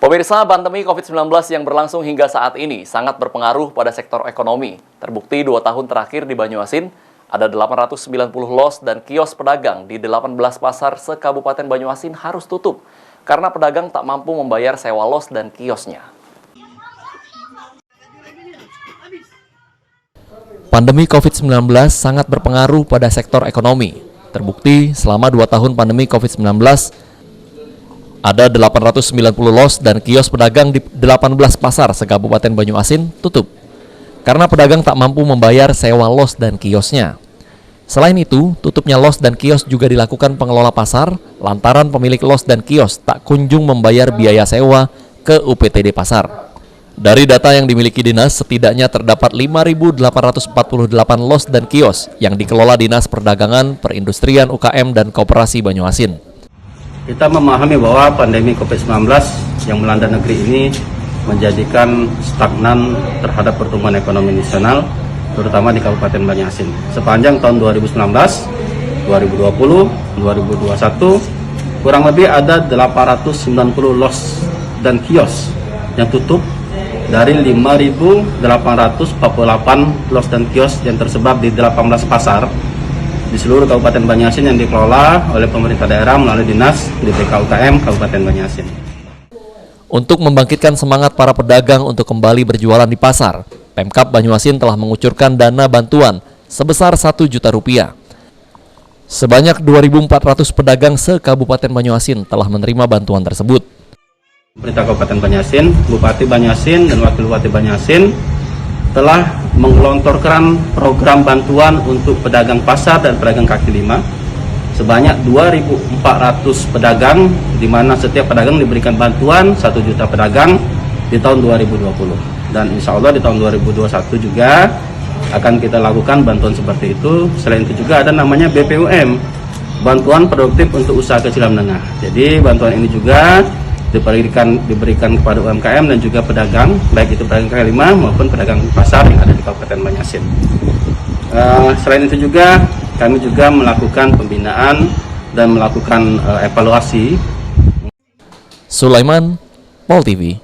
Pemirsa, pandemi COVID-19 yang berlangsung hingga saat ini sangat berpengaruh pada sektor ekonomi. Terbukti 2 tahun terakhir di Banyuasin, ada 890 los dan kios pedagang di 18 pasar se-Kabupaten Banyuasin harus tutup karena pedagang tak mampu membayar sewa los dan kiosnya. Pandemi COVID-19 sangat berpengaruh pada sektor ekonomi. Terbukti selama 2 tahun pandemi COVID-19, ada 890 los dan kios pedagang di 18 pasar se-Kabupaten Banyuasin tutup karena pedagang tak mampu membayar sewa los dan kiosnya. Selain itu, tutupnya los dan kios juga dilakukan pengelola pasar lantaran pemilik los dan kios tak kunjung membayar biaya sewa ke UPTD pasar. Dari data yang dimiliki dinas, setidaknya terdapat 5.848 los dan kios yang dikelola Dinas Perdagangan, Perindustrian, UKM, dan Koperasi Banyuasin. Kita memahami bahwa pandemi COVID-19 yang melanda negeri ini menjadikan stagnan terhadap pertumbuhan ekonomi nasional, terutama di Kabupaten Banyuasin. Sepanjang tahun 2019, 2020, 2021, kurang lebih ada 890 los dan kios yang tutup dari 5.848 los dan kios yang tersebar di 18 pasar di seluruh Kabupaten Banyuasin yang dikelola oleh pemerintah daerah melalui Dinas DPK UKM Kabupaten Banyuasin. Untuk membangkitkan semangat para pedagang untuk kembali berjualan di pasar, Pemkab Banyuasin telah mengucurkan dana bantuan sebesar Rp1 juta. Sebanyak 2.400 pedagang se-Kabupaten Banyuasin telah menerima bantuan tersebut. Pemerintah Kabupaten Banyuasin, Bupati Banyuasin, dan Wakil Bupati Banyuasin telah menggelontorkan program bantuan untuk pedagang pasar dan pedagang kaki lima sebanyak 2.400 pedagang, di mana setiap pedagang diberikan bantuan 1 juta pedagang di tahun 2020. Dan insya Allah di tahun 2021 juga akan kita lakukan bantuan seperti itu. Selain itu juga ada namanya BPUM, Bantuan Produktif untuk Usaha Kecil dan Menengah. Jadi bantuan ini juga diberikan kepada UMKM dan juga pedagang, baik itu pedagang kaki lima maupun pedagang pasar yang ada di Kabupaten Banyuasin. Selain itu juga kami juga melakukan pembinaan dan melakukan evaluasi. Sulaiman, Pol TV.